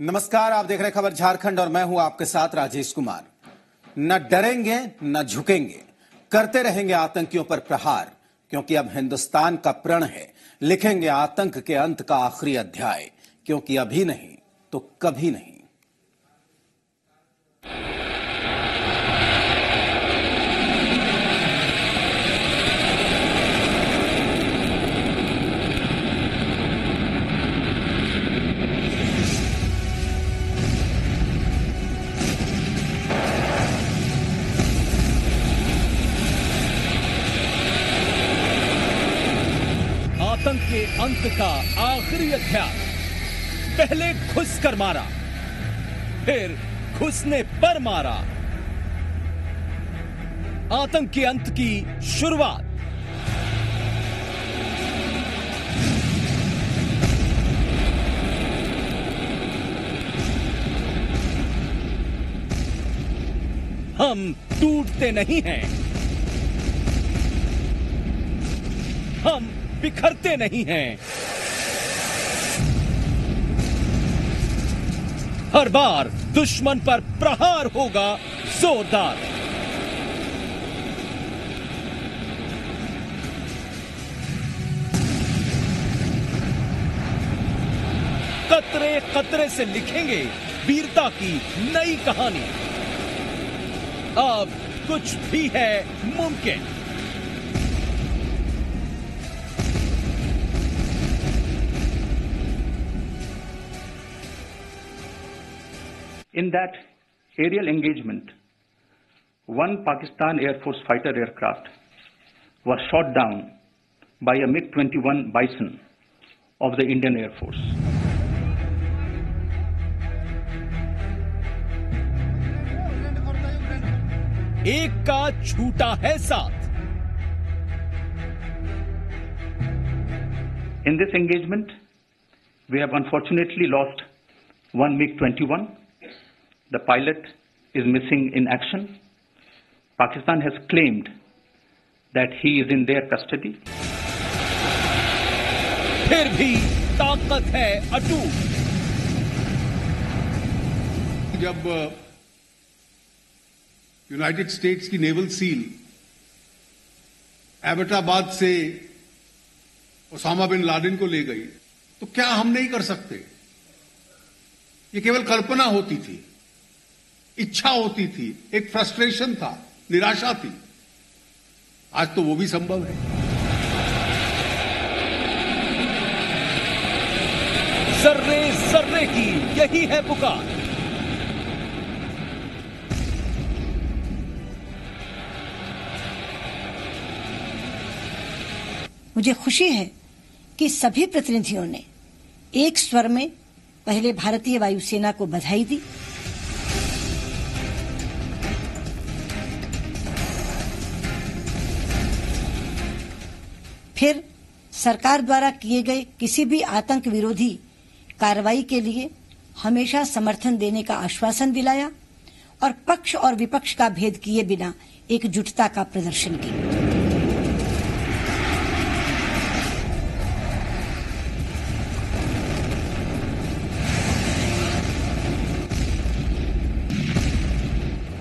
नमस्कार, आप देख रहे हैं खबर झारखंड और मैं हूं आपके साथ राजेश कुमार। न डरेंगे न झुकेंगे, करते रहेंगे आतंकियों पर प्रहार, क्योंकि अब हिंदुस्तान का प्रण है। लिखेंगे आतंक के अंत का आखिरी अध्याय, क्योंकि अभी नहीं तो कभी नहीं। आतंक के अंत का आखिरी अध्याय। पहले घुस कर मारा, फिर घुसने पर मारा। आतंक के अंत की शुरुआत। हम टूटते नहीं हैं, हम बिखरते नहीं हैं। हर बार दुश्मन पर प्रहार होगा जोरदार। कतरे कतरे से लिखेंगे वीरता की नई कहानी। अब कुछ भी है मुमकिन। In that aerial engagement, one Pakistan Air Force fighter aircraft was shot down by a MiG-21 Bison of the Indian Air Force. एक का छूटा है साथ। In this engagement, we have unfortunately lost one MiG-21. The pilot is missing in action. Pakistan has claimed that he is in their custody. फिर भी ताकत है अटूट। जब यूनाइटेड स्टेट्स की नेवल सील एबटाबाद से ओसामा बिन लादेन को ले गई, तो क्या हम नहीं कर सकते? ये केवल कल्पना होती थी, इच्छा होती थी, एक फ्रस्ट्रेशन था, निराशा थी। आज तो वो भी संभव है। सर्रे सर्रे की यही है पुकार। मुझे खुशी है कि सभी प्रतिनिधियों ने एक स्वर में पहले भारतीय वायुसेना को बधाई दी, फिर सरकार द्वारा किए गए किसी भी आतंक विरोधी कार्रवाई के लिए हमेशा समर्थन देने का आश्वासन दिलाया और पक्ष और विपक्ष का भेद किए बिना एकजुटता का प्रदर्शन किया।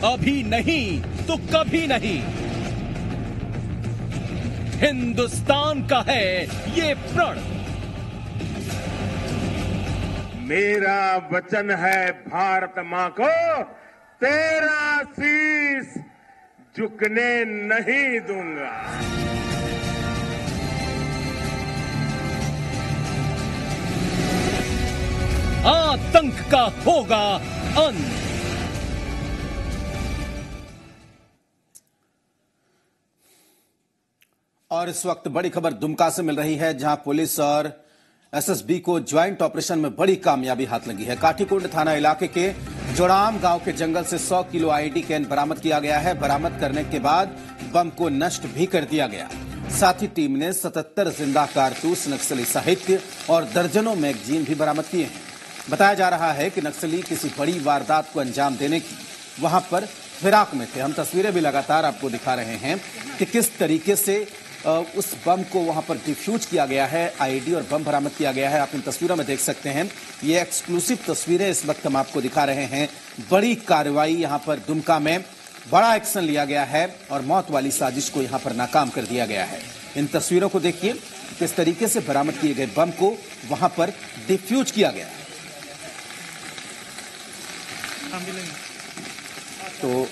अभी नहीं तो कभी नहीं। हिंदुस्तान का है ये प्रण। मेरा वचन है भारत मां को, तेरा शीश झुकने नहीं दूंगा। आतंक का होगा अंत। और इस वक्त बड़ी खबर दुमका से मिल रही है, जहां पुलिस और एसएसबी को ज्वाइंट ऑपरेशन में बड़ी कामयाबी हाथ लगी है। काठीकुंड थाना इलाके के जोड़ाम गांव के जंगल से 100 किलो आईडी कैन बरामद किया गया है। बरामद करने के बाद बम को नष्ट भी कर दिया गया। साथ ही टीम ने 77 जिंदा कारतूस, नक्सली साहित्य और दर्जनों मैगजीन भी बरामद किए हैं। बताया जा रहा है कि नक्सली किसी बड़ी वारदात को अंजाम देने की वहां पर फिराक में थे। हम तस्वीरें भी लगातार आपको दिखा रहे हैं कि किस तरीके से उस बम को वहां पर डिफ्यूज किया गया है, आईईडी और बम बरामद किया गया है। आप इन तस्वीरों में देख सकते हैं, ये एक्सक्लूसिव तस्वीरें इस वक्त हम आपको दिखा रहे हैं। बड़ी कार्रवाई यहां पर दुमका में, बड़ा एक्शन लिया गया है और मौत वाली साजिश को यहां पर नाकाम कर दिया गया है। इन तस्वीरों को देखिए, किस तरीके से बरामद किए गए बम को वहां पर डिफ्यूज किया गया। तो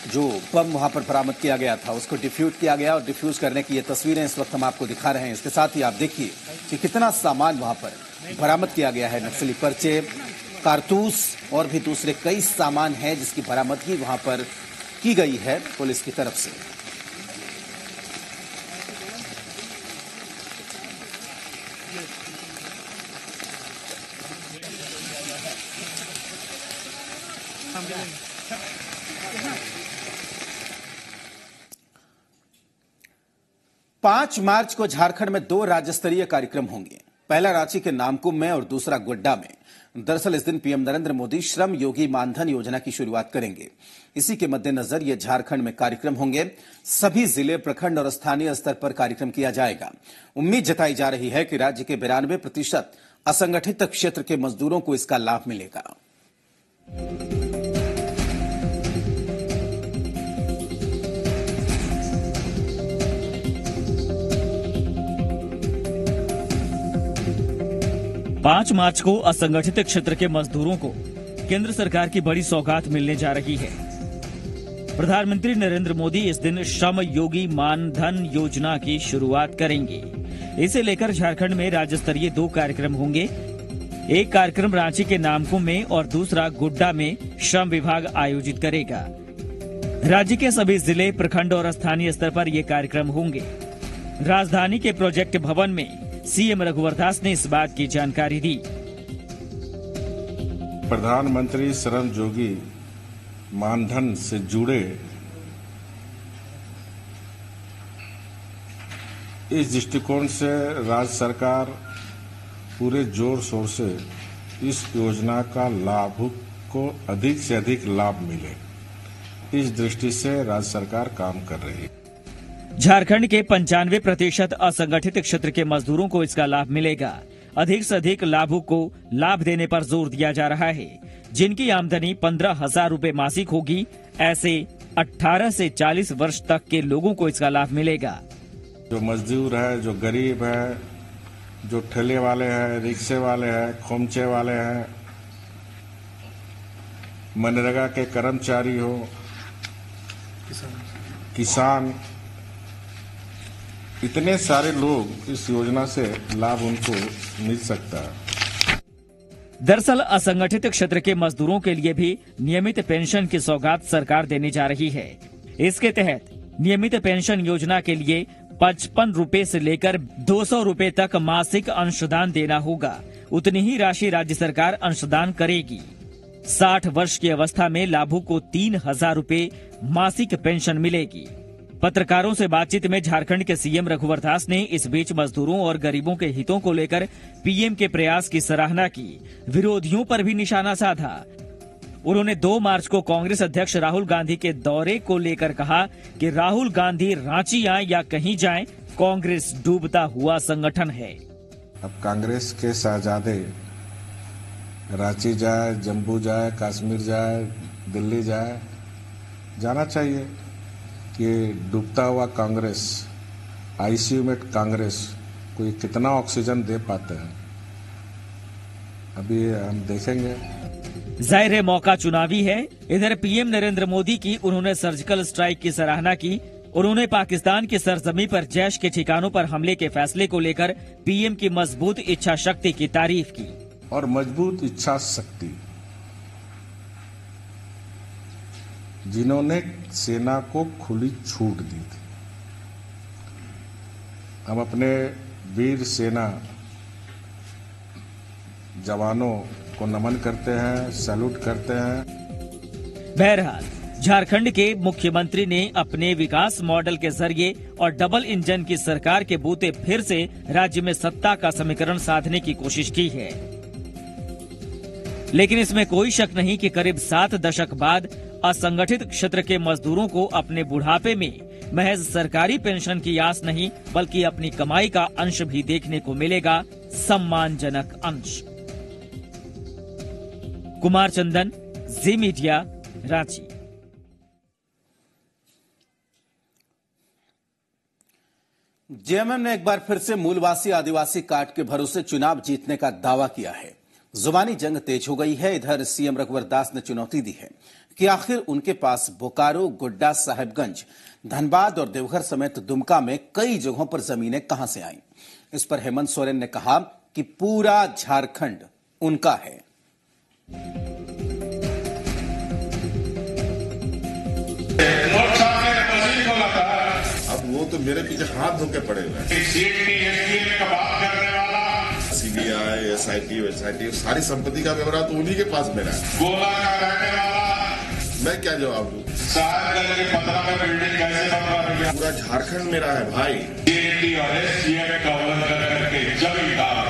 जो बम वहां पर बरामद किया गया था उसको डिफ्यूज किया गया और डिफ्यूज करने की ये तस्वीरें इस वक्त हम आपको दिखा रहे हैं। इसके साथ ही आप देखिए कि कितना सामान वहां पर बरामद किया गया है। नक्सली पर्चे, कारतूस और भी दूसरे कई सामान हैं जिसकी बरामदगी वहां पर की गई है पुलिस की तरफ से। पांच मार्च को झारखंड में 2 राज्य स्तरीय कार्यक्रम होंगे। पहला रांची के नामकुम में और दूसरा गोड्डा में। दरअसल इस दिन पीएम नरेंद्र मोदी श्रम योगी मानधन योजना की शुरुआत करेंगे। इसी के मद्देनजर ये झारखंड में कार्यक्रम होंगे। सभी जिले, प्रखंड और स्थानीय स्तर पर कार्यक्रम किया जाएगा। उम्मीद जताई जा रही है कि राज्य के 92% असंगठित क्षेत्र के मजदूरों को इसका लाभ मिलेगा। पांच मार्च को असंगठित क्षेत्र के मजदूरों को केंद्र सरकार की बड़ी सौगात मिलने जा रही है। प्रधानमंत्री नरेंद्र मोदी इस दिन श्रम योगी मानधन योजना की शुरुआत करेंगे। इसे लेकर झारखंड में राज्य स्तरीय 2 कार्यक्रम होंगे। एक कार्यक्रम रांची के नामकुम में और दूसरा गोड्डा में श्रम विभाग आयोजित करेगा। राज्य के सभी जिले, प्रखंड और स्थानीय स्तर पर ये कार्यक्रम होंगे। राजधानी के प्रोजेक्ट भवन में सीएम रघुवर दास ने इस बात की जानकारी दी। प्रधानमंत्री श्रम योगी मानधन से जुड़े इस दृष्टिकोण से राज्य सरकार पूरे जोर शोर से इस योजना का लाभ को अधिक से अधिक लाभ मिले, इस दृष्टि से राज्य सरकार काम कर रही है। झारखंड के 95% असंगठित क्षेत्र के मजदूरों को इसका लाभ मिलेगा। अधिक से अधिक लाभुक को लाभ देने पर जोर दिया जा रहा है। जिनकी आमदनी 15,000 रूपए मासिक होगी, ऐसे 18 से 40 वर्ष तक के लोगों को इसका लाभ मिलेगा। जो मजदूर है, जो गरीब है, जो ठेले वाले हैं, रिक्शे वाले हैं, खोमचे वाले हैं, मनरेगा के कर्मचारी हो, किसान, इतने सारे लोग इस योजना से लाभ उनको मिल सकता है। दरअसल असंगठित क्षेत्र के मजदूरों के लिए भी नियमित पेंशन की सौगात सरकार देने जा रही है। इसके तहत नियमित पेंशन योजना के लिए 55 रूपए से लेकर 200 रूपए तक मासिक अंशदान देना होगा। उतनी ही राशि राज्य सरकार अंशदान करेगी। 60 वर्ष की अवस्था में लाभुक को 3,000 रूपए मासिक पेंशन मिलेगी। पत्रकारों से बातचीत में झारखंड के सीएम रघुवर दास ने इस बीच मजदूरों और गरीबों के हितों को लेकर पीएम के प्रयास की सराहना की। विरोधियों पर भी निशाना साधा। उन्होंने 2 मार्च को कांग्रेस अध्यक्ष राहुल गांधी के दौरे को लेकर कहा कि राहुल गांधी रांची आए या कहीं जाएं, कांग्रेस डूबता हुआ संगठन है। अब कांग्रेस के शहजादे रांची जाए, जम्मू जाए, कश्मीर जाए, दिल्ली जाए, जाना चाहिए कि डूबता हुआ कांग्रेस, आईसीयू में कांग्रेस कोई कितना ऑक्सीजन दे पाते हैं, अभी हम देखेंगे। जाहिर है मौका चुनावी है। इधर पीएम नरेंद्र मोदी की उन्होंने सर्जिकल स्ट्राइक की सराहना की। उन्होंने पाकिस्तान की सरजमी पर जैश के ठिकानों पर हमले के फैसले को लेकर पीएम की मजबूत इच्छा शक्ति की तारीफ की। और मजबूत इच्छा शक्ति जिन्होंने सेना को खुली छूट दी थी। हम अपने वीर सेना जवानों को नमन करते हैं, सैल्यूट करते हैं। बहरहाल झारखंड के मुख्यमंत्री ने अपने विकास मॉडल के जरिए और डबल इंजन की सरकार के बूते फिर से राज्य में सत्ता का समीकरण साधने की कोशिश की है। लेकिन इसमें कोई शक नहीं कि करीब 7 दशक बाद असंगठित क्षेत्र के मजदूरों को अपने बुढ़ापे में महज सरकारी पेंशन की आस नहीं बल्कि अपनी कमाई का अंश भी देखने को मिलेगा, सम्मानजनक अंश। कुमार चंदन, जी मीडिया, रांची। जेएमएम ने एक बार फिर से मूलवासी आदिवासी काट के भरोसे चुनाव जीतने का दावा किया है। जुबानी जंग तेज हो गई है। इधर सीएम रघुवर दास ने चुनौती दी है कि आखिर उनके पास बोकारो, गोड्डा, साहेबगंज, धनबाद और देवघर समेत दुमका में कई जगहों पर जमीनें कहां से आईं। इस पर हेमंत सोरेन ने कहा कि पूरा झारखंड उनका है। अब वो तो मेरे पीछे हाथ धो के पड़े हुए सीबीआई, एसआईटी, वेसआईटी सारी संपत्ति का ब्यौरा तो उन्हीं के पास मेरा है। गोला का रहने वाला मैं क्या जवाब दूं? 15 में बिल्डिंग कैसे बन रहा है? पूरा झारखंड मेरा है भाई। जेएनटी और एसडीएम का उल्लंघन करके जमींदार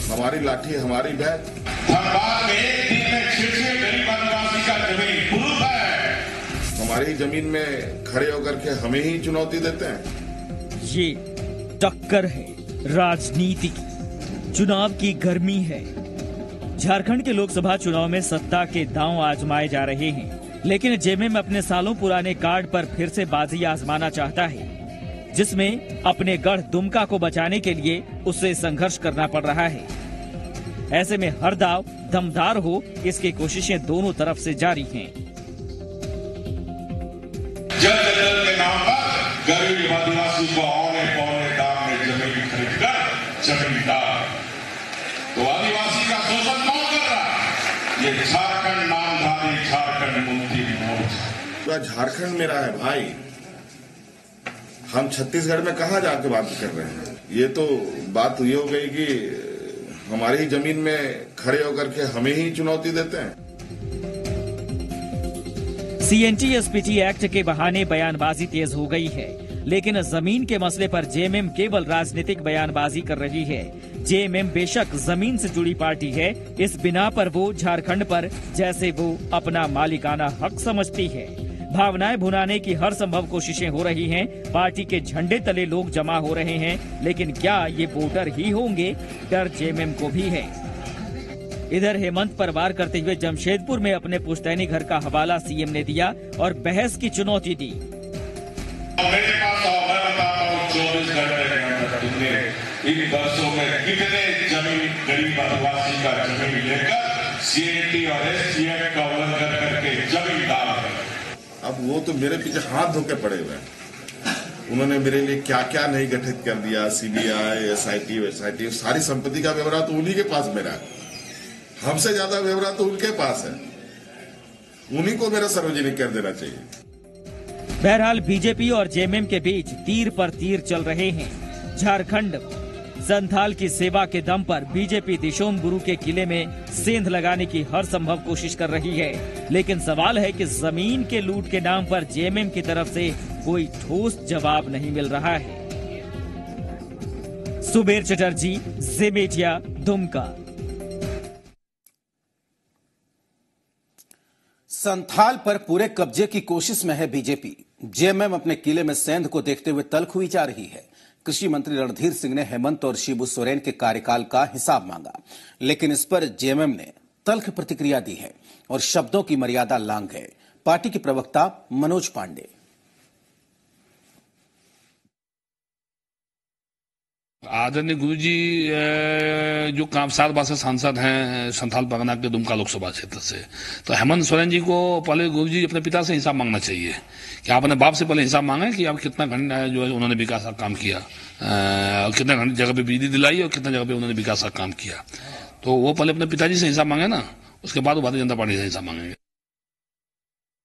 हमारी लाठी हमारी बैठ। धनबाद में एक दिन में 6 गरीब आदिवासी का जमीन प्रूफ है। हमारी जमीन में खड़े होकर के हमें ही चुनौती देते हैं। ये टक्कर है राजनीति की, चुनाव की गर्मी है। झारखंड के लोकसभा चुनाव में सत्ता के दांव आजमाए जा रहे हैं, लेकिन जेएमएम अपने सालों पुराने कार्ड पर फिर से बाजी आजमाना चाहता है, जिसमें अपने गढ़ दुमका को बचाने के लिए उसे संघर्ष करना पड़ रहा है। ऐसे में हर दाव दमदार हो, इसकी कोशिशें दोनों तरफ से जारी हैं। जल के नाम पर गरीब आदिवासी को औने पौने दाम में जमीन खरीदकर जमींदार, तो आदिवासी का शोषण कौन कर रहा? ये झारखंड नामधारी झारखंड मुक्ति मोर्चा। पूरा झारखंड मेरा है भाई। हम छत्तीसगढ़ में कहाँ जाके बात कर रहे हैं? ये तो बात ये हो गई कि हमारी ही जमीन में खड़े होकर के हमें ही चुनौती देते हैं। सीएनटी-एसपीटी एक्ट के बहाने बयानबाजी तेज हो गई है, लेकिन जमीन के मसले पर जेएमएम केवल राजनीतिक बयानबाजी कर रही है। जेएमएम बेशक जमीन से जुड़ी पार्टी है, इस बिना पर वो झारखंड पर जैसे वो अपना मालिकाना हक समझती है। भावनाएं भुनाने की हर संभव कोशिशें हो रही हैं, पार्टी के झंडे तले लोग जमा हो रहे हैं, लेकिन क्या ये वोटर ही होंगे? डर जेएमएम को भी है। इधर हेमंत पर वार करते हुए जमशेदपुर में अपने पुश्तैनी घर का हवाला सीएम ने दिया और बहस की चुनौती दी। मेरे पास मैं बताता हूँ 24 घंटे के अंदर तुमने इन वर्षों में कितने जमीन गरीब आदिवासी का जमीन लेकर सीएनटी और एसडीएम का उल्लंघन करके जमींदार है। अब वो तो मेरे पीछे हाथ धो के पड़े हुए हैं। उन्होंने मेरे लिए क्या क्या नहीं गठित कर दिया, सीबीआई, एसआईटी, वेसआईटी सारी संपत्ति का ब्यौरा तो उन्हीं के पास मेरा है। हमसे ज्यादा ब्यौरा तो उनके पास है। उन्हीं को मेरा सार्वजनिक कर देना चाहिए। बहरहाल बीजेपी और जेएमएम के बीच तीर पर तीर चल रहे हैं। झारखंड संथाल की सेवा के दम पर बीजेपी दिशोम गुरु के किले में सेंध लगाने की हर संभव कोशिश कर रही है, लेकिन सवाल है कि जमीन के लूट के नाम पर जेएमएम की तरफ से कोई ठोस जवाब नहीं मिल रहा है। सुबेर चटर्जी, जी मीडिया, दुमका। संथाल पर पूरे कब्जे की कोशिश में है बीजेपी। जेएमएम अपने किले में सेंध को देखते हुए तल्ख हुई जा रही है। कृषि मंत्री रणधीर सिंह ने हेमंत और शिबू सोरेन के कार्यकाल का हिसाब मांगा, लेकिन इस पर जेएमएम ने तल्ख प्रतिक्रिया दी है और शब्दों की मर्यादा लांघ है। पार्टी के प्रवक्ता मनोज पांडे। आदरणीय गुरुजी जो 7 बार से सांसद हैं संथाल परगना के दुमका लोकसभा क्षेत्र से, तो हेमंत सोरेन जी को पहले गुरुजी अपने पिता से हिसाब मांगना चाहिए कि आप अपने बाप से पहले हिसाब मांगे कि आप कितना घंटा जो है उन्होंने विकास का काम किया, कितना जगह पे बिजली दिलाई और कितना जगह पे उन्होंने विकास का काम किया। तो वो पहले अपने पिताजी से हिसाब मांगे ना, उसके बाद वो भारतीय जनता पार्टी से हिसाब मांगेंगे।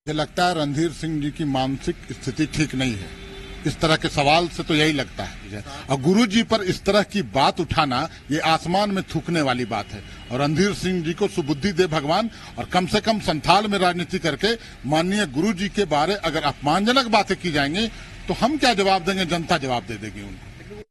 मुझे लगता है रणधीर सिंह जी की मानसिक स्थिति ठीक नहीं है। इस तरह के सवाल से तो यही लगता है, और गुरु जी पर इस तरह की बात उठाना ये आसमान में थूकने वाली बात है। और रणधीर सिंह जी को सुबुद्धि दे भगवान, और कम से कम संथाल में राजनीति करके माननीय गुरु जी के बारे अगर अपमानजनक बातें की जाएंगी तो हम क्या जवाब देंगे, जनता जवाब दे देगी उनको।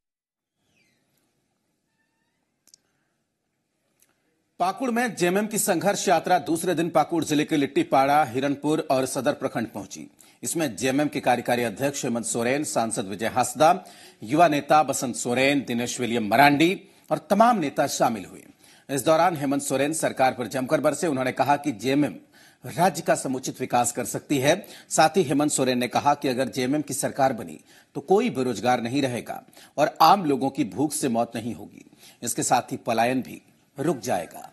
पाकुड़ में जेएमएम की संघर्ष यात्रा दूसरे दिन पाकुड़ जिले के लिट्टीपाड़ा, हिरनपुर और सदर प्रखंड पहुंची। इसमें जेएमएम के कार्यकारी अध्यक्ष हेमंत सोरेन, सांसद विजय हांसदा, युवा नेता बसंत सोरेन, दिनेश विलियम मरांडी और तमाम नेता शामिल हुए। इस दौरान हेमंत सोरेन सरकार पर जमकर बरसे। उन्होंने कहा कि जेएमएम राज्य का समुचित विकास कर सकती है। साथ ही हेमंत सोरेन ने कहा कि अगर जेएमएम की सरकार बनी तो कोई बेरोजगार नहीं रहेगा और आम लोगों की भूख से मौत नहीं होगी। इसके साथ ही पलायन भी रुक जाएगा।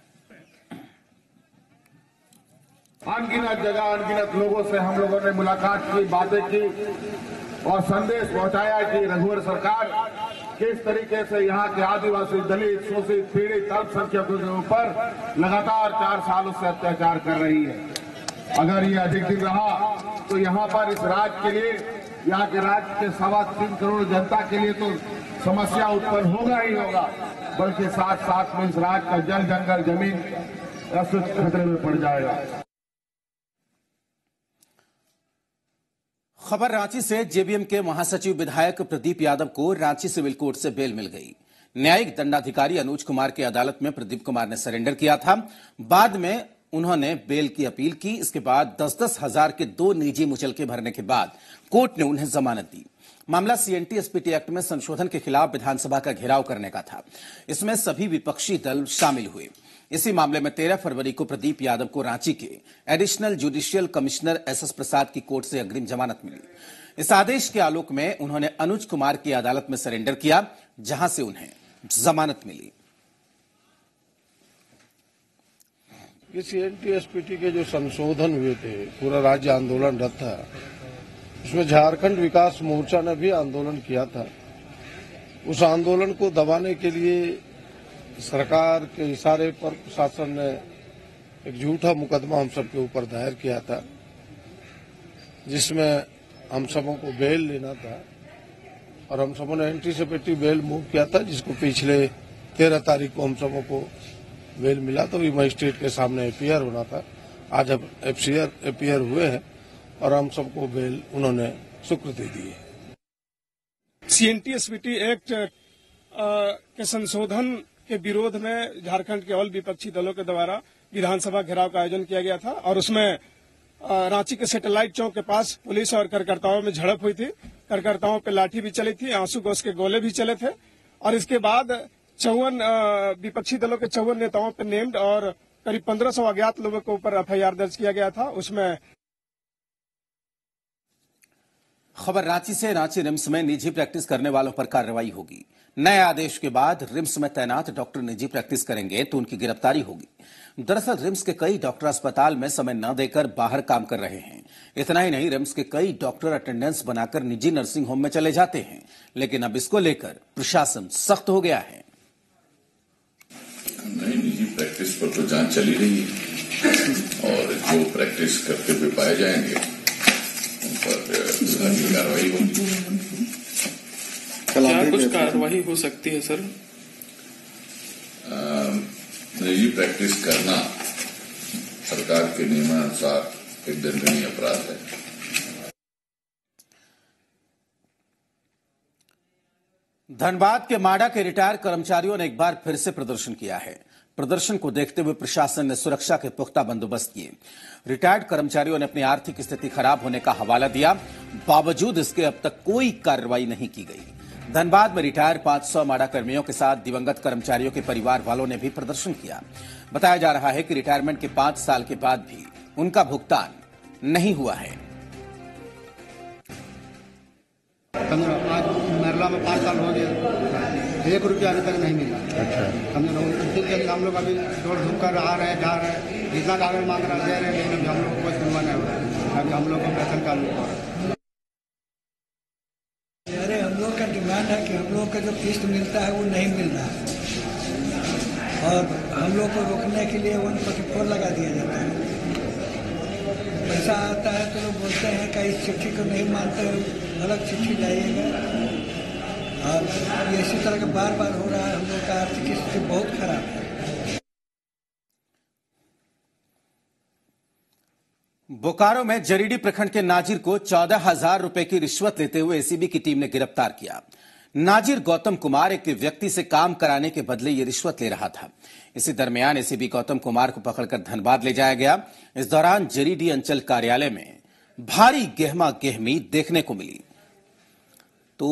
अनगिनत जगह अनगिनत लोगों से हम लोगों ने मुलाकात की, बातें की और संदेश पहुंचाया कि रघुवर सरकार किस तरीके से यहाँ के आदिवासी, दलित, शोषित, पीड़ित, अल्पसंख्यकों के ऊपर लगातार 4 सालों से अत्याचार कर रही है। अगर ये अधिक दिन रहा तो यहाँ पर इस राज्य के लिए, यहाँ के राज्य के 3.25 करोड़ जनता के लिए तो समस्या उत्पन्न होगा ही होगा, बल्कि साथ साथ में इस राज्य का जल, जंगल, जमीन खतरे में पड़ जाएगा। खबर रांची से। जेबीएम के महासचिव विधायक प्रदीप यादव को रांची सिविल कोर्ट से बेल मिल गई। न्यायिक दंडाधिकारी अनुज कुमार की अदालत में प्रदीप कुमार ने सरेंडर किया था। बाद में उन्होंने बेल की अपील की। इसके बाद 10-10 हजार के 2 निजी मुचलके भरने के बाद कोर्ट ने उन्हें जमानत दी। मामला सीएनटी-एसपीटी एक्ट में संशोधन के खिलाफ विधानसभा का घेराव करने का था। इसमें सभी विपक्षी दल शामिल हुए। इसी मामले में 13 फरवरी को प्रदीप यादव को रांची के एडिशनल जुडिशियल कमिश्नर एसएस प्रसाद की कोर्ट से अग्रिम जमानत मिली। इस आदेश के आलोक में उन्होंने अनुज कुमार की अदालत में सरेंडर किया, जहां से उन्हें जमानत मिली। ये सीएनटी-एसपीटी के जो संशोधन हुए थे, पूरा राज्य आंदोलनरत था। उसमें झारखंड विकास मोर्चा ने भी आंदोलन किया था। उस आंदोलन को दबाने के लिए सरकार के इशारे पर प्रशासन ने एक झूठा मुकदमा हम सबके ऊपर दायर किया था, जिसमें हम सबों को बेल लेना था और हम सबों ने एंटीसिपेटरी बेल मूव किया था, जिसको पिछले 13 तारीख को हम सबों को बेल मिला। तो भी मजिस्ट्रेट के सामने एपीआर होना था। आज अब एपीआर हुए हैं और हम सबको बेल उन्होंने स्वीकृति दी है। सीएनटी-एसपीटी एक्ट के संशोधन के विरोध में झारखंड के ऑल विपक्षी दलों के द्वारा विधानसभा घेराव का आयोजन किया गया था और उसमें रांची के सैटेलाइट चौक के पास पुलिस और कार्यकर्ताओं में झड़प हुई थी। कार्यकर्ताओं पे लाठी भी चली थी, आंसू गैस के गोले भी चले थे और इसके बाद 54 विपक्षी दलों के 54 नेताओं पर नेम्ड और करीब 1500 अज्ञात लोगों के ऊपर एफआईआर दर्ज किया गया था। उसमें खबर रांची से। रांची रिम्स में निजी प्रैक्टिस करने वालों पर कार्रवाई होगी। नए आदेश के बाद रिम्स में तैनात डॉक्टर निजी प्रैक्टिस करेंगे तो उनकी गिरफ्तारी होगी। दरअसल रिम्स के कई डॉक्टर अस्पताल में समय न देकर बाहर काम कर रहे हैं। इतना ही नहीं, रिम्स के कई डॉक्टर अटेंडेंस बनाकर निजी नर्सिंग होम में चले जाते हैं। लेकिन अब इसको लेकर प्रशासन सख्त हो गया है। नई निजी प्रैक्टिस पर तो जांच चली रही है और जो प्रैक्टिस करते हुए पाए जाएंगे उन पर कार्रवाई होगी। क्या कुछ कार्रवाई हो सकती है सर? निजी प्रैक्टिस करना सरकार के नियमानुसार एक दंडनीय अपराध है। धनबाद के माडा के रिटायर कर्मचारियों ने एक बार फिर से प्रदर्शन किया है। प्रदर्शन को देखते हुए प्रशासन ने सुरक्षा के पुख्ता बंदोबस्त किए। रिटायर्ड कर्मचारियों ने अपनी आर्थिक स्थिति खराब होने का हवाला दिया। बावजूद इसके अब तक कोई कार्रवाई नहीं की गई। धनबाद में रिटायर 500 माडा कर्मियों के साथ दिवंगत कर्मचारियों के परिवार वालों ने भी प्रदर्शन किया। बताया जा रहा है कि रिटायरमेंट के 5 साल के बाद भी उनका भुगतान नहीं हुआ है। आज मरला में 5 साल हो गया, 1 रुपया अभी तक नहीं मिला। हम लोग अभी दौड़ धूप कर आ रहे हैं, जा रहे हैं, जितना कागज मांग रहे दे रहे हैं, लेकिन हम लोग को कुछ सुनवा नहीं हो रहा है। अभी हम लोग का प्रश्न चालू हो रहा है। अरे हम लोग का डिमांड है कि हम लोग का जो किस्त मिलता है वो नहीं मिल रहा है और हम लोग को रोकने के लिए 144 लगा दिया जाता है। पैसा आता है तो लोग बोलते हैं कि इस चिट्ठी को नहीं मानते, अलग चिट्ठी लाइएगा और इसी तरह का बार बार हो रहा है। हम लोग का आर्थिक स्थिति बहुत खराब है। बोकारो में जरीडी प्रखंड के नाजिर को 14,000 रुपए की रिश्वत लेते हुए एसीबी की टीम ने गिरफ्तार किया। नाजिर गौतम कुमार एक व्यक्ति से काम कराने के बदले ये रिश्वत ले रहा था। इसी दरमियान एसीबी गौतम कुमार को पकड़कर धनबाद ले जाया गया। इस दौरान जरीडी अंचल कार्यालय में भारी गहमा गहमी देखने को मिली। तो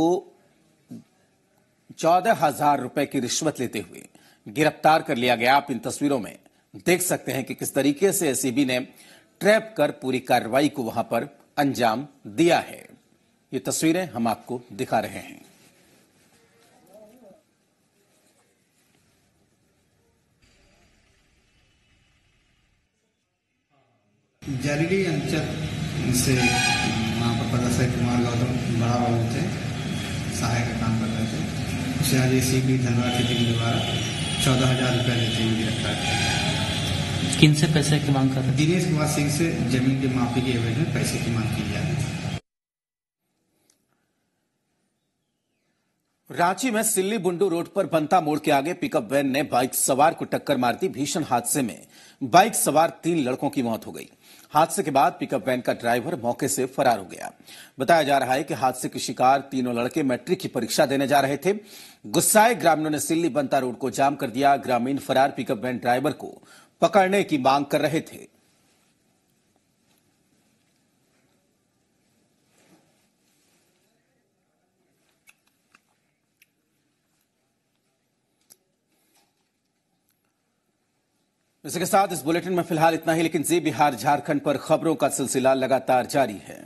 14,000 रुपए की रिश्वत लेते हुए गिरफ्तार कर लिया गया। आप इन तस्वीरों में देख सकते हैं कि किस तरीके से एसीबी ने ट्रैप कर पूरी कार्रवाई को वहां पर अंजाम दिया है। ये तस्वीरें हम आपको दिखा रहे हैं। जारीडी अंचल से वहाँ पर पदस्थापित कुमार गौतम बड़ा बाबू थे, सहायक का काम कर रहे थे। उसे आज एसीबी धनबाद की टीम द्वारा 14,000 रुपये लेते हुए गिरफ्तार किया। किन से पैसे की मांग कर रहे थे? दिनेश कुमार सिंह से जमीन की माफी के एवज में पैसे की मांग की जा रही है। रांची में सिल्ली बुंडू रोड पर बनता मोड़ के आगे पिकअप वैन ने बाइक सवार को टक्कर मार दी। भीषण हादसे में बाइक सवार 3 लड़कों की मौत हो गई। हादसे के बाद पिकअप वैन का ड्राइवर मौके से फरार हो गया। बताया जा रहा है कि हादसे के शिकार तीनों लड़के मैट्रिक की परीक्षा देने जा रहे थे। गुस्साए ग्रामीणों ने सिल्ली बनता रोड को जाम कर दिया। ग्रामीण फरार पिकअप वैन ड्राइवर को पकड़ने की मांग कर रहे थे। इसी के साथ इस बुलेटिन में फिलहाल इतना ही, लेकिन जी बिहार झारखंड पर खबरों का सिलसिला लगातार जारी है।